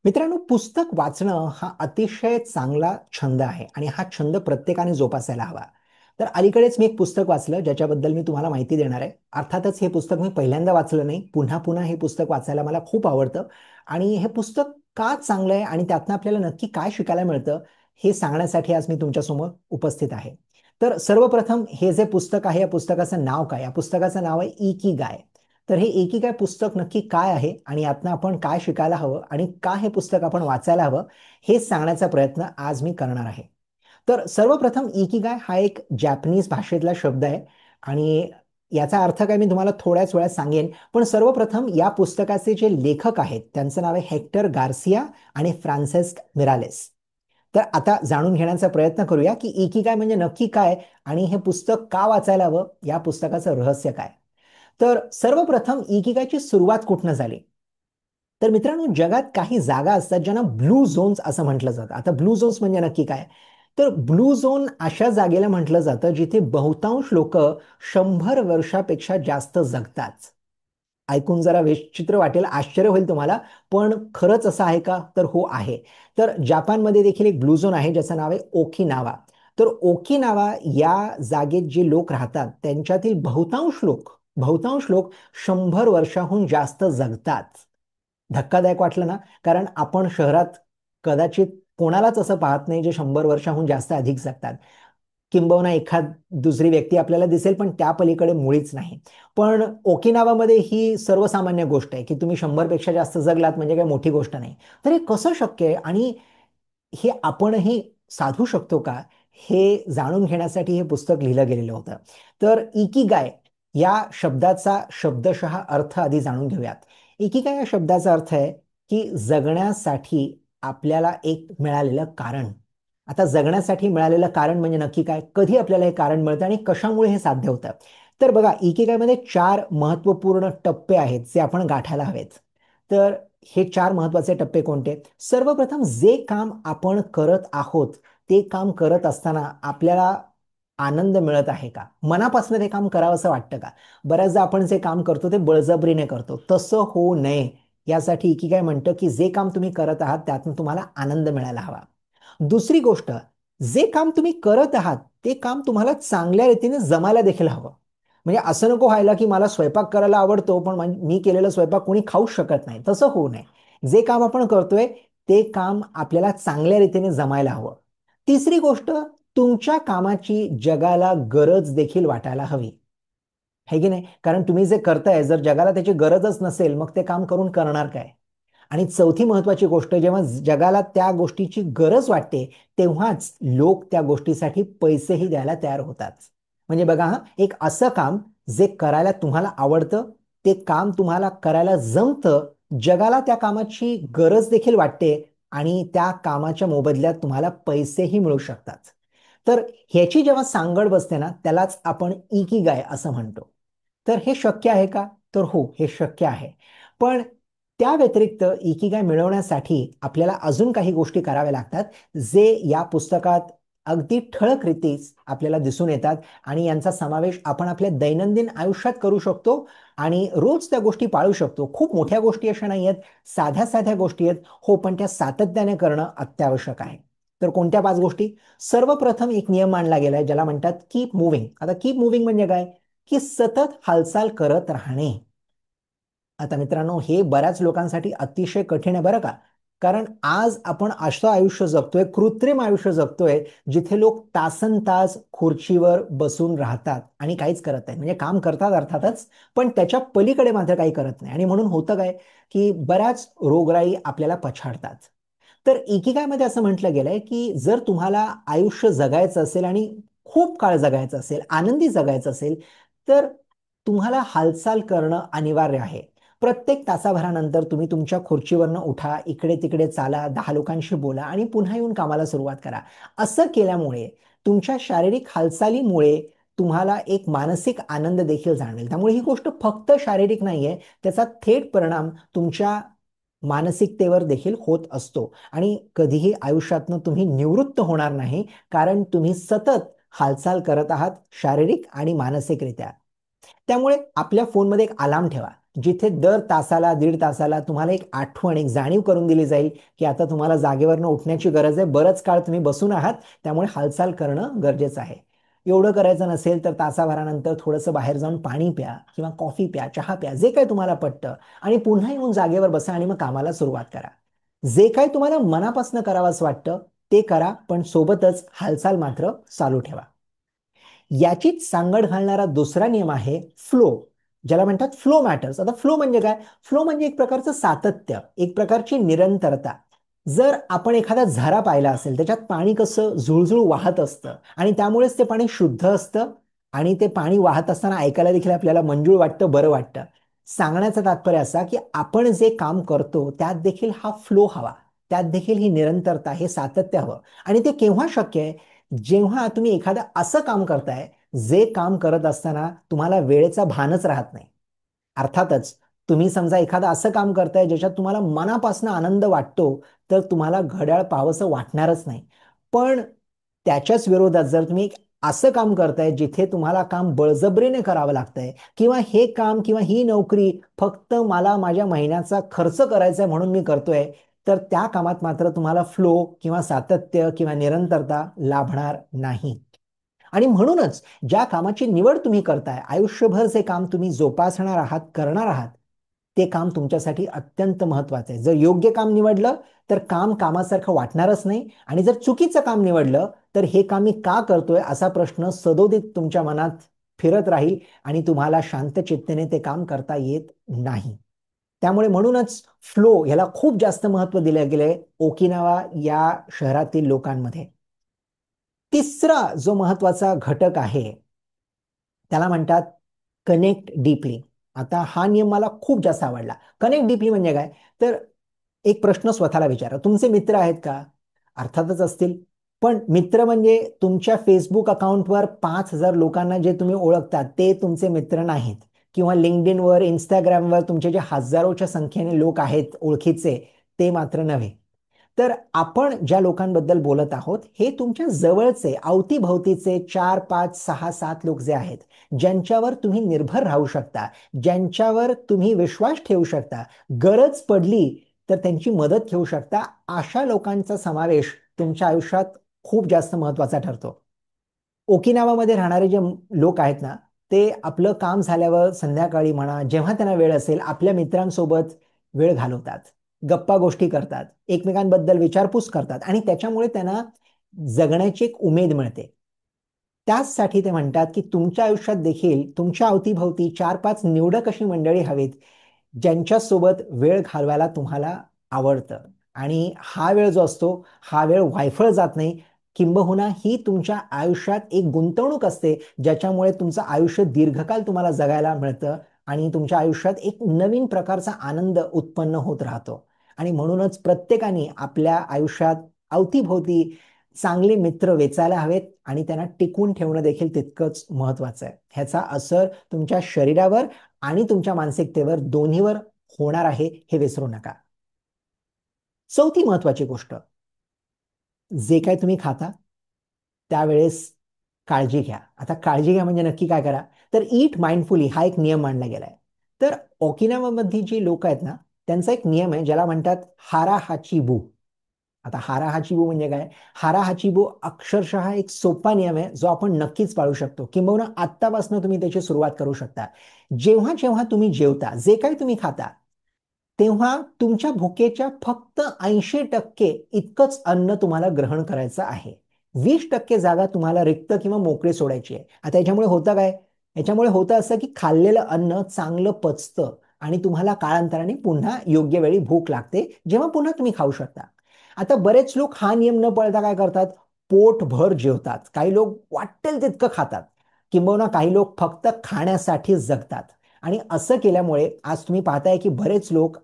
मित्रांनो, पुस्तक वाचणं हा अतिशय चांगला छंद आहे आणि हा छंद प्रत्येकाने जोपासायला हवा. तर अलीकडेच मी एक पुस्तक वाचलं ज्याच्याबद्दल मी तुम्हाला माहिती देणार आहे. अर्थातच हे पुस्तक मी पहिल्यांदा वाचलं नाही. पुन्हा-पुन्हा हे पुस्तक वाचायला मला खूप आवडतं आणि हे पुस्तक का चांगलं आहे आणि त्यातनं आपल्याला नक्की काय शिकायला मिळतं, हे सांगण्यासाठी आज मी तुमच्यासमोर उपस्थित आहे. तर सर्वप्रथम हे जे पुस्तक आहे, या पुस्तकाचं नाव काय? या पुस्तकाचं नाव आहे इकिगाय. तर हे इकिगाय पुस्तक नक्की काय आहे आणि यातनं आपण काय शिकायला हवं आणि का हे पुस्तक आपण वाचायला हवं, हे सांगण्याचा प्रयत्न आज मी करणार आहे. तर सर्वप्रथम इकिगाय हा एक जॅपनीज भाषेतला शब्द आहे आणि याचा अर्थ काय मी तुम्हाला थोड्याच वेळात सांगेन. पण सर्वप्रथम या पुस्तकाचे जे लेखक आहेत त्यांचं नाव आहे हेक्टर गार्सिया आणि फ्रान्सिस्क मिरालेस. तर आता जाणून घेण्याचा प्रयत्न करूया की इकिगाय म्हणजे नक्की काय आणि हे पुस्तक का वाचायला हवं, या पुस्तकाचं रहस्य काय. तर सर्वप्रथम इकिगायची सुरुवात कुठनं झाली? तर मित्रांनो, जगात काही जागा असतात ज्यांना ब्लू झोन्स असं म्हटलं जातं. आता ब्लू झोन्स म्हणजे नक्की काय? तर ब्लू झोन अशा जागेला म्हटलं जातं जिथे बहुतांश लोक 100 वर्षापेक्षा जास्त जगतात. ऐकून जरा विचित्र वाटेल, आश्चर्य होईल तुम्हाला, पण खरंच असं आहे का? तर हो आहे. तर जपानमध्ये देखील एक ब्लू झोन आहे ज्याचं नाव आहे ओकिनावा. तर ओकिनावा या जागेत जे लोक राहतात त्यांच्यातील बहुतांश लोक 100 वर्षाहून जास्त जगतात. धक्कादायक वाटलं ना? कारण आपण शहरात कदाचित कोणालाच असं पाहत नाही जे 100 वर्षाहून जास्त अधिक जगतात. किंबहुना एखाद दुसरी व्यक्ती आपल्याला दिसेल, पण त्या पलीकडे मुळीच नाही. पण ओकिनावामध्ये ही सर्वसामान्य गोष्ट आहे की तुम्ही 100 पेक्षा जास्त जगलात म्हणजे काही मोठी गोष्ट नाही. तर हे कसं शक्य आहे आणि हे आपणही साधू शकतो का? हे जाणून घेण्यासाठी हे पुस्तक लिहिलं गेलेलं होतं. तर इकिगाय या शब्दाचा शब्दशः अर्थ आधी जाणून घेऊयात. इकिगाय या शब्दाचा अर्थ आहे की जगण्यासाठी आपल्याला एक मिळालेलं कारण. आता जगण्यासाठी मिळालेलं कारण म्हणजे नक्की काय? कधी आपल्याला हे कारण मिळतं आणि कशामुळे हे साध्य होतं? तर बघा, इकिगायमध्ये 4 महत्त्वपूर्ण टप्पे आहेत जे आपण गाठायला हवेत. तर हे 4 महत्त्वाचे टप्पे कोणते? सर्वप्रथम जे काम आपण करत आहोत, ते काम करत असताना आपल्याला आनंद मिळत आहे का? मनापासून ते काम करावंसं वाटतं का? बऱ्याचदा आपण जे काम करतो ते बळजबरीने करतो. तसं होऊ नये यासाठी इकिगाय म्हणतं की जे काम तुम्ही करत आहात त्यातून तुम्हाला आनंद मिळायला हवा. दुसरी गोष्ट, जे काम तुम्ही करत आहात ते काम तुम्हाला चांगल्या रीतीने जमायला देखील हवं. म्हणजे असं नको व्हायला की मला स्वयंपाक करायला आवडतो पण मी केलेला स्वयंपाक कोणी खाऊच शकत नाही. तसं होऊ नये. जे काम आपण करतोय ते काम आपल्याला चांगल्या रीतीने जमायला हवं. तिसरी गोष्ट, तुमच्या कामाची जगाला गरज देखील वाटायला हवी. है की नाही? कारण तुम्ही जे करताय जर जगाला त्याची गरजच नसेल मग ते काम करून करणार काय? आणि चौथी महत्वाची गोष्ट, जेव्हा जगाला त्या गोष्टीची गरज वाटते तेव्हाच लोक त्या गोष्टीसाठी पैसेही द्यायला तयार होतात. म्हणजे बघा हा, एक असं काम जे करायला तुम्हाला आवडतं, ते काम तुम्हाला करायला जमतं, जगाला त्या कामाची गरज देखील वाटते आणि त्या कामाच्या मोबदल्यात तुम्हाला पैसेही मिळू शकतात. तर ह्याची जेव्हा सांगड बसते ना त्यालाच आपण इकिगाय असं म्हणतो. तर हे शक्य आहे का? तर हो, हे शक्य आहे. पण त्या व्यतिरिक्त इकिगाय मिळवण्यासाठी आपल्याला अजून काही गोष्टी कराव्या लागतात, जे या पुस्तकात अगदी ठळक रीतीच आपल्याला दिसून येतात आणि यांचा समावेश आपण आपल्या दैनंदिन आयुष्यात करू शकतो आणि रोज त्या गोष्टी पाळू शकतो. खूप मोठ्या गोष्टी अशा नाही आहेत, साध्या-साध्या गोष्टी आहेत. हो, पण त्या सातत्याने करणं अत्यावश्यक आहे. तर कोणत्या 5 गोष्टी? सर्वप्रथम एक नियम मांडला गेलाय ज्याला म्हणतात कीप मूव्हिंग. आता कीप मूव्हिंग म्हणजे काय? की सतत हालचाल करत राहणे. आता मित्रांनो, हे बऱ्याच लोकांसाठी अतिशय कठीण आहे बरं का. कारण आज आपण असं आयुष्य जगतोय, कृत्रिम आयुष्य जगतोय, जिथे लोक तासनतास खुर्चीवर बसून राहतात आणि काहीच करत नाहीत. म्हणजे काम करतात अर्थातच, पण त्याच्या पलीकडे मात्र काही करत नाही आणि म्हणून होतं काय, की बऱ्याच रोगराई आपल्याला पछाडतात. तर इकिगायमध्ये असं म्हटलं गेलंय, की जर तुम्हाला आयुष्य जगायचं असेल आणि खूप काळ जगायचं असेल, आनंदी जगायचं असेल, तर तुम्हाला हालचाल करणं अनिवार्य आहे. प्रत्येक तासाभरानंतर तुम्ही तुमच्या खुर्चीवरनं उठा, इकडे-तिकडे चाला, 10 लोकांशी बोला आणि पुन्हा येऊन कामाला सुरुवात करा. असं केल्यामुळे तुमच्या शारीरिक हालचालीमुळे तुम्हाला एक मानसिक आनंद देखील जाणवेल. त्यामुळे ही गोष्ट फक्त शारीरिक नाहीये, त्याचा थेट परिणाम तुमच्या मानसिकतेवर देखील होत असतो आणि कधीही आयुष्यातनं तुम्ही निवृत्त होणार नाही, कारण तुम्ही सतत हालचाल करत आहात शारीरिक आणि मानसिकरित्या. त्यामुळे आपल्या फोनमध्ये एक अलार्म ठेवा. जिथे दर तासाला, दीड तासाला तुम्हाला एक आठवण, एक जाणीव करून दिली जाईल की आता तुम्हाला जागेवरनं उठण्याची गरज आहे, बरंच काळ तुम्ही बसून आहात, त्यामुळे हालचाल करणं गरजेचं आहे. एवढं करायचं नसेल तर तासाभरानंतर थोडंसं बाहेर जाऊन पाणी प्या किंवा कॉफी प्या, चहा प्या, जे काही तुम्हाला पटतं, आणि पुन्हा येऊन जागेवर बसा आणि मग कामाला सुरुवात करा. जे काही तुम्हाला मनापासून करावंसं वाटतं ते करा, पण सोबतच हालचाल मात्र चालू ठेवा. याचीच सांगड घालणारा दुसरा नियम आहे फ्लो, ज्याला म्हणतात फ्लो मॅटर्स. आता फ्लो म्हणजे काय? फ्लो म्हणजे एक प्रकारचं सातत्य, एक प्रकारची निरंतरता. जर आपण एखादा झरा पाहिला असेल, त्याच्यात पाणी कसं झुळझुळ वाहत असतं आणि त्यामुळेच ते पाणी शुद्ध असतं आणि ते पाणी वाहत असताना ऐकायला देखील आपल्याला मंजूळ वाटतं, बरं वाटतं. सांगण्याचं तात्पर्य असा की आपण जे काम करतो त्यात देखील हा फ्लो हवा, त्यात देखील ही निरंतरता, हे सातत्य हवं. आणि ते केव्हा शक्य आहे? जेव्हा तुम्ही एखादं असं काम करताय जे काम करत असताना तुम्हाला वेळेचा भानच राहत नाही. अर्थातच तुम्ही समजा एखादं असं काम करताय ज्याच्यात तुम्हाला मनापासून आनंद वाटतो, तर तुम्हाला घड्याळ पाहावंसं वाटणारच नाही. पण त्याच्याच विरोधात जर तुम्ही एक असं काम करताय जिथे तुम्हाला काम बळजबरीने करावं लागतंय, किंवा हे काम किंवा ही नोकरी फक्त मला माझ्या महिन्याचा खर्च करायचा आहे म्हणून मी करतोय, तर त्या कामात मात्र तुम्हाला फ्लो किंवा सातत्य किंवा निरंतरता लाभणार नाही. आणि म्हणूनच ज्या कामाची निवड तुम्ही करताय, आयुष्यभर जे काम तुम्ही जोपासणार आहात, करणार आहात, ते काम तुमच्यासाठी अत्यंत महत्वाचं आहे. जर योग्य काम निवडलं तर काम कामासारखं वाटणारच नाही, आणि जर चुकीचं काम निवडलं तर हे काम मी का करतोय असा प्रश्न सदोदित तुमच्या मनात फिरत राहील आणि तुम्हाला शांत चित्तेने ते काम करता येत नाही. त्यामुळे म्हणूनच फ्लो ह्याला खूप जास्त महत्व दिलं गेलंय ओकिनावा या शहरातील लोकांमध्ये. तिसरा जो महत्वाचा घटक आहे त्याला म्हणतात कनेक्ट डीपली. आता हा नियम मला खूप जास्त आवडला. कनेक्ट डीपली म्हणजे काय? तर एक प्रश्न स्वतःला विचारा, तुमचे मित्र आहेत का? अर्थातच असतील. पण मित्र म्हणजे तुमच्या फेसबुक अकाउंटवर 5,000 लोकांना जे तुम्ही ओळखता ते तुमचे मित्र नाहीत, किंवा लिंक्डइनवर, इंस्टाग्रामवर तुमचे जे हजारोच्या संख्येने लोक आहेत ओळखीचे, ते मात्र नव्हे. तर आपण ज्या लोकांबद्दल बोलत आहोत हे तुमच्या जवळचे, अवतीभवतीचे 4, 5, 6, 7 लोक जे आहेत, ज्यांच्यावर तुम्ही निर्भर राहू शकता, ज्यांच्यावर तुम्ही विश्वास ठेवू शकता, गरज पडली तर त्यांची मदत घेऊ शकता, अशा लोकांचा समावेश तुमच्या आयुष्यात खूप जास्त महत्वाचा ठरतो. ओकिनावामध्ये राहणारे जे लोक आहेत ना, ते आपलं काम झाल्यावर संध्याकाळी म्हणा, जेव्हा त्यांना वेळ असेल, आपल्या मित्रांसोबत वेळ घालवतात, गप्पा गोष्टी करतात, एकमेकांबद्दल विचारपूस करतात, आणि त्याच्यामुळे त्यांना जगण्याची एक उमेद मिळते. त्याचसाठी ते म्हणतात की तुमच्या आयुष्यात देखील तुमच्या अवतीभवती 4-5 निवडक अशी मंडळी हवीत, ज्यांच्यासोबत वेळ घालवायला तुम्हाला आवडतं. आणि हा वेळ जो असतो, हा वेळ वायफळ जात नाही, किंबहुना ही तुमच्या आयुष्यात एक गुंतवणूक असते, ज्याच्यामुळे तुमचं आयुष्य दीर्घकाळ तुम्हाला जगायला मिळतं आणि तुमच्या आयुष्यात एक नवीन प्रकारचा आनंद उत्पन्न होत राहतो. आणि म्हणूनच प्रत्येकाने आपल्या आयुष्यात अवतीभोवती चांगले मित्र वेचायला हवेत आणि त्यांना टिकवून ठेवणं देखील तितकंच महत्वाचं आहे. ह्याचा असर तुमच्या शरीरावर आणि तुमच्या मानसिकतेवर दोन्हीवर होणार आहे, हे विसरू नका. चौथी महत्वाची गोष्ट, जे काही तुम्ही खाता त्यावेळेस काळजी घ्या. आता काळजी घ्या म्हणजे नक्की काय करा? तर ईट माइंडफुली हा एक नियम मांडला गेलाय. तर ओकिनावामधली जी लोक आहेत ना, त्यांचा एक नियम आहे ज्याला म्हणतात हारा हाचिबू. आता हारा हाचिबू म्हणजे काय? हारा हाचिबू अक्षरशः एक सोपा नियम आहे जो आपण नक्कीच पाळू शकतो, किंबहुना आत्तापासून तुम्ही त्याची सुरुवात करू शकता. जेव्हा जेव्हा तुम्ही जेवता, जे काही तुम्ही खाता, तेव्हा तुमच्या भुकेच्या फक्त 80% इतकंच अन्न तुम्हाला ग्रहण करायचं आहे. 20% जागा तुम्हाला रिक्त किंवा मोकळी सोडायची आहे. आता याच्यामुळे होतं काय? याच्यामुळे होतं असं की खाल्लेलं अन्न चांगलं पचतं आणि तुम्हाला काळांतराने पुन्हा योग्य वेळी भूक लागते, जेव्हा पुन्हा तुम्ही खाऊ शकता. आता बरेच लोक हा नियम न पाळता काय करतात? पोटभर जेवतात. काही लोक वाटेल तितकं खातात, किंबहुना काही लोक फक्त खाण्यासाठी जगतात. आणि असं केल्यामुळे आज तुम्ही पाहताय की बरेच लोक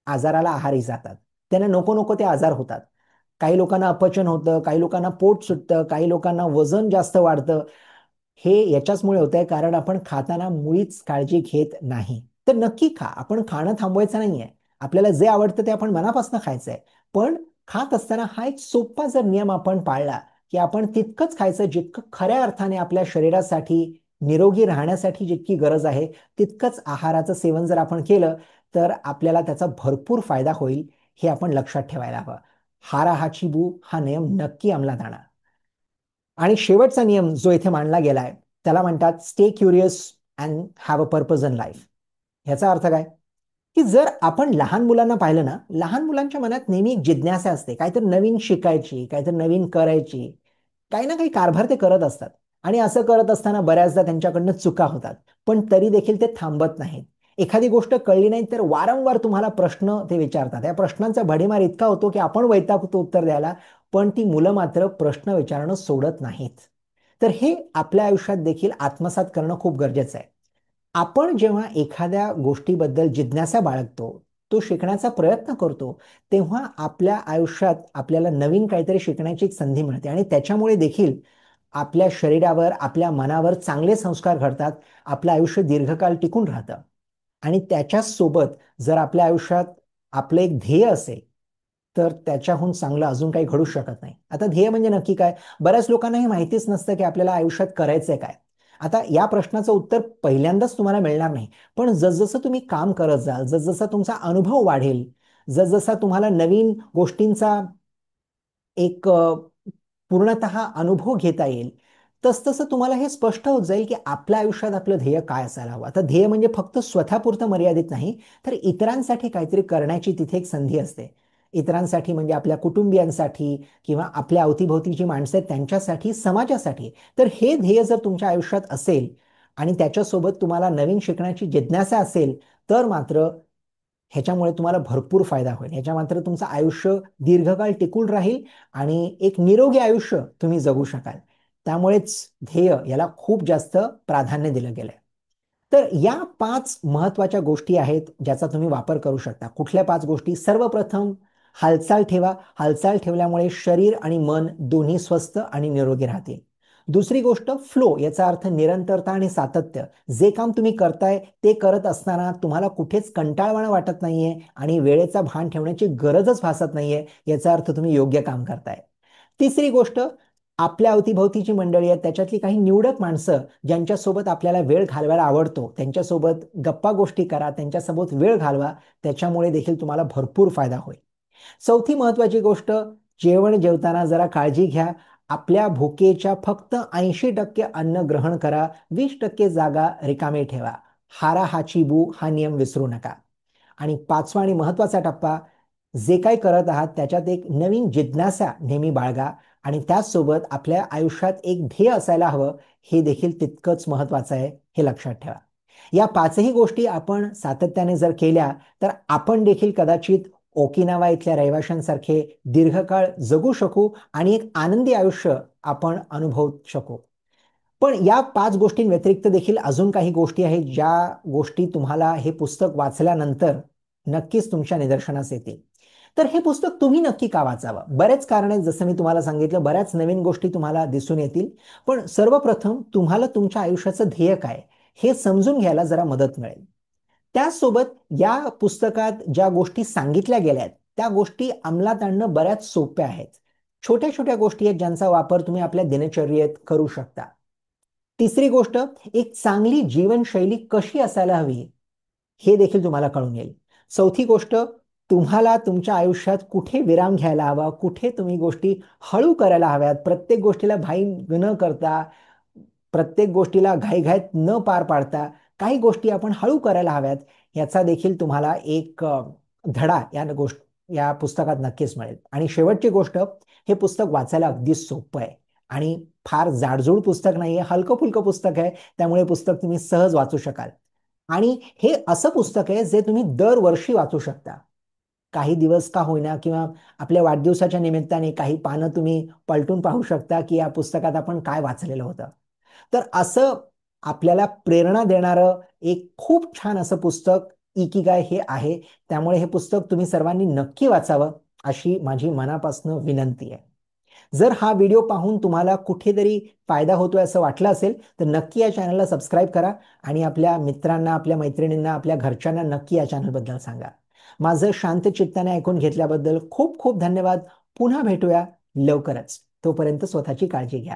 आजाराला आहारी जातात. त्यांना नको नको ते आजार होतात. काही लोकांना अपचन होतं, काही लोकांना पोट सुटतं, काही लोकांना वजन जास्त वाढतं. हे याच्याचमुळे होतंय कारण आपण खाताना मुळीच काळजी घेत नाही. तर नक्की खा. आपण खाणं थांबवायचं नाहीये. आपल्याला जे आवडतं ते आपण मनापासून खायचंय. पण खात असताना हा एक सोपा जर नियम आपण पाळला, की आपण तितकंच खायचं जितकं खऱ्या अर्थाने आपल्या शरीरासाठी निरोगी राहण्यासाठी जितकी गरज आहे तितकंच आहाराचं सेवन जर आपण केलं तर आपल्याला त्याचा भरपूर फायदा होईल, हे आपण लक्षात ठेवायला हवं. हारा हाची बू हा नियम नक्की अंमलात आणा. आणि शेवटचा नियम जो इथे मांडला गेलाय त्याला म्हणतात stay curious and have a purpose in life. ह्याचा अर्थ काय, की जर आपण लहान मुलांना पाहिलं ना, लहान मुलांच्या मनात नेहमी एक जिज्ञासा असते, काहीतरी नवीन शिकायची, काहीतरी नवीन करायची, काही ना काही कारभार ते करत असतात. आणि असं करत असताना बऱ्याचदा त्यांच्याकडनं चुका होतात, पण तरी देखील ते थांबत नाहीत. एखादी गोष्ट कळली नाही तर वारंवार तुम्हाला प्रश्न ते विचारतात. या प्रश्नांचा भडीमार इतका होतो की आपण वैतागतो उत्तर द्यायला, पण ती मुलं मात्र प्रश्न विचारणं सोडत नाहीत. तर हे आपल्या आयुष्यात देखील आत्मसात करणं खूप गरजेचं आहे. आपण जेव्हा एखाद्या गोष्टीबद्दल जिज्ञासा बाळगतो, तो शिकण्याचा प्रयत्न करतो, तेव्हा आपल्या आयुष्यात आपल्याला नवीन काहीतरी शिकण्याची एक संधी मिळते आणि त्याच्यामुळे देखील आपल्या शरीरावर, आपल्या मनावर चांगले संस्कार घडतात. आपलं आयुष्य दीर्घकाळ टिकून राहतं. आणि त्याच्याच सोबत जर आपल्या आयुष्यात आपलं एक ध्येय असेल, तर त्याच्याहून चांगलं अजून काही घडू शकत नाही. आता ध्येय म्हणजे नक्की काय? बऱ्याच लोकांना हे माहितीच नसतं की आपल्याला आयुष्यात करायचंय काय? आता या प्रश्नाचं उत्तर पहिल्यांदाच तुम्हाला मिळणार नाही. पण जसजसं तुम्ही काम करत जाल, जसजसा तुमचा अनुभव वाढेल, जसजसा तुम्हाला नवीन गोष्टींचा एक पूर्णतः अनुभव घेता येईल, तसतसं तुम्हाला हे स्पष्ट होत जाईल की आपल्या आयुष्यात आपलं ध्येय काय असायला हवं. आता ध्येय म्हणजे फक्त स्वतःपुरतं मर्यादित नाही, तर इतरांसाठी काहीतरी करण्याची तिथे एक संधी असते. इतरांसाठी म्हणजे आपल्या कुटुंबियांसाठी किंवा आपल्या अवतीभोवती जी माणसं आहेत त्यांच्यासाठी, समाजासाठी. तर हे ध्येय जर तुमच्या आयुष्यात असेल आणि त्याच्यासोबत तुम्हाला नवीन शिकण्याची जिज्ञासा असेल, तर मात्र ह्याच्यामुळे तुम्हाला भरपूर फायदा होईल. ह्याच्या मात्र तुमचं आयुष्य दीर्घकाळ टिकून राहील आणि एक निरोगी आयुष्य तुम्ही जगू शकाल. त्यामुळेच ध्येय याला खूप जास्त प्राधान्य दिलं गेलंय. तर या 5 महत्त्वाच्या गोष्टी आहेत ज्याचा तुम्ही वापर करू शकता. कुठल्या 5 गोष्टी? सर्वप्रथम हालचाल ठेवा. हालचाल ठेवल्यामुळे शरीर आणि मन दोन्ही स्वस्थ आणि निरोगी राहतील. दुसरी गोष्ट फ्लो, याचा अर्थ निरंतरता आणि सातत्य. जे काम तुम्ही करताय ते करत असताना तुम्हाला कुठेच कंटाळवाणं वाटत नाहीये आणि वेळेचा भान ठेवण्याची गरजच भासत नाहीये, याचा अर्थ तुम्ही योग्य काम करताय. तिसरी गोष्ट, आपल्या अवतीभोवतीची मंडळी आहेत त्याच्यातली काही निवडक माणसं ज्यांच्यासोबत आपल्याला वेळ घालवायला आवडतो, त्यांच्यासोबत गप्पा गोष्टी करा, त्यांच्यासोबत वेळ घालवा. त्याच्यामुळे देखील तुम्हाला भरपूर फायदा होईल. चौथी महत्वाची गोष्ट, जेवण जेवताना जरा काळजी घ्या. आपल्या भुकेच्या फक्त 80% अन्न ग्रहण करा, 20% जागा रिकामी ठेवा. हारा हाची बू हा नियम विसरू नका. आणि पाचवा आणि महत्वाचा टप्पा, जे काही करत आहात त्याच्यात एक नवीन जिज्ञासा नेहमी बाळगा आणि त्याचसोबत आपल्या आयुष्यात एक ध्येय असायला हवं, हे देखील तितकंच महत्वाचं आहे, हे लक्षात ठेवा. या पाचही गोष्टी आपण सातत्याने जर केल्या तर आपण देखील कदाचित ओकिनावा इथल्या रहिवाशांसारखे दीर्घकाळ जगू शकू आणि एक आनंदी आयुष्य आपण अनुभवू शकू. पण या 5 गोष्टींव्यतिरिक्त देखील अजून काही गोष्टी आहेत, ज्या गोष्टी तुम्हाला हे पुस्तक वाचल्यानंतर नक्कीच तुमच्या निदर्शनास येतील. तर हे पुस्तक तुम्ही नक्की का वाचावं? बरेच कारण आहेत, जसं मी तुम्हाला सांगितलं, बऱ्याच नवीन गोष्टी तुम्हाला दिसून येतील. पण सर्वप्रथम तुम्हाला तुमच्या आयुष्याचं ध्येय काय, हे समजून घ्यायला जरा मदत मिळेल. त्याचसोबत या पुस्तकात ज्या गोष्टी सांगितल्या गेल्या आहेत, त्या गोष्टी अंमलात आणणं बऱ्याच सोप्या आहेत. छोट्या-छोट्या गोष्टी आहेत, ज्यांचा वापर तुम्ही आपल्या दिनचर्येत करू शकता. तिसरी गोष्ट, एक चांगली जीवनशैली कशी असायला हवी, हे देखील तुम्हाला कळून येईल. चौथी गोष्ट, तुम्हाला तुमच्या आयुष्यात कुठे विराम घ्यायला हवा, कुठे तुम्ही गोष्टी हळू करायला हव्यात, प्रत्येक गोष्टीला घाई न करता, प्रत्येक गोष्टीला घाईघाईत न पार पाडता, काही गोष्टी आपण हळू करायला हव्यात, याचा देखील तुम्हाला एक धडा या पुस्तकात नक्कीच मिळेल. आणि शेवटची गोष्ट, हे पुस्तक वाचायला अगदी सोपं आहे आणि फार जाडजूड पुस्तक नाहीये, हलकं-फुलकं पुस्तक आहे. त्यामुळे पुस्तक तुम्ही सहज वाचू शकाल. आणि हे असं पुस्तक आहे जे तुम्ही दरवर्षी वाचू शकता. काही दिवस का होईना किंवा आपल्या वाढदिवसाच्या निमित्ताने काही पानं तुम्ही पलटून पाहू शकता, की या पुस्तकात आपण काय वाचलेलं होतं. तर असं आपल्याला प्रेरणा देणारं एक खूप छान असं पुस्तक इकिगाय हे आहे. त्यामुळे हे पुस्तक तुम्ही सर्वांनी नक्की वाचावं, अशी माझी मनापासून विनंती आहे. जर हा व्हिडिओ पाहून तुम्हाला कुठेतरी फायदा होतोय असं वाटलं असेल, तर नक्की या चॅनलला सबस्क्राईब करा आणि आपल्या मित्रांना, आपल्या मैत्रिणींना, आपल्या घरच्यांना नक्की या चॅनलबद्दल सांगा. माझं शांत चित्ताने ऐकून घेतल्याबद्दल खूप खूप धन्यवाद. पुन्हा भेटूया लवकरच. तोपर्यंत स्वतःची काळजी घ्या.